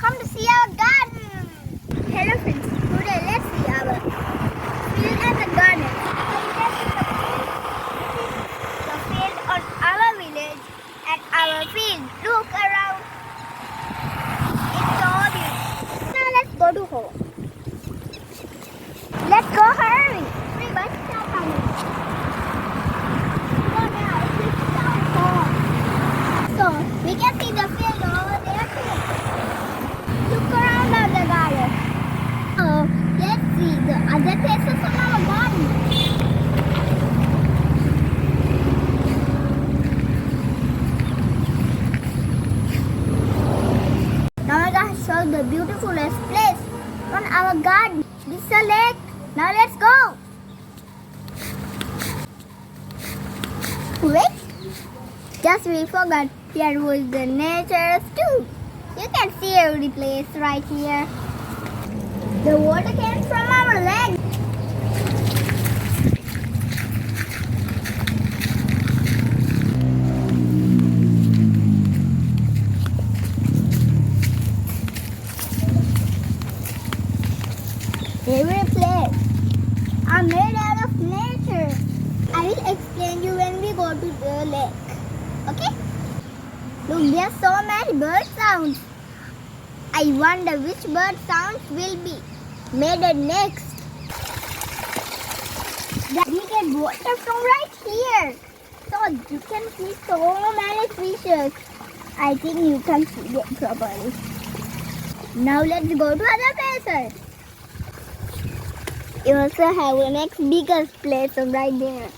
Come to see our garden. Hello friends, today let's see our field and the garden. So you can see the field on our village and our field. Look around. It's so beautiful. Now let's go to home. Let's go hurry. 3 buses are coming. So now it's our home. So we can see the field over there too. Look around at the garden. Oh, let's see the other places of our garden. Now I'm going to show the beautifulest place on our garden. This is a lake. Now let's go. Wait. Just we forgot. Here was the nature too. You can see every place right here. The water came from our leg. Every place are made out of nature. I will explain you when we go to the lake. Okay? Look, there are so many bird sounds. I wonder which bird sounds will be made next. We get water from right here. So you can see so many fishes. I think you can see it properly. Now let's go to other places. You also have the next biggest place right there.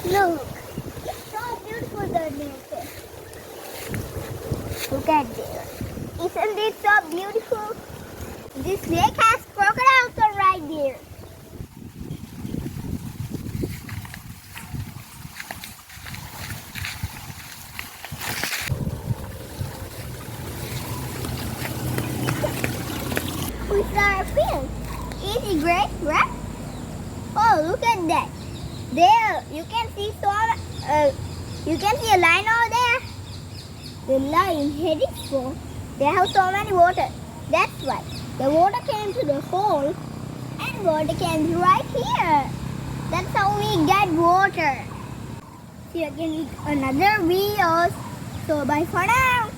Look, it's so beautiful the nature. Look at there. Isn't it so beautiful? This lake has crocodiles right there. We saw a field. Is it great, right? Oh, look at that. There, you can see a line over there. The line heading for. They have so many water. That's why the water came to the hole, and water came right here. That's how we get water. See you again with another videos. So bye for now.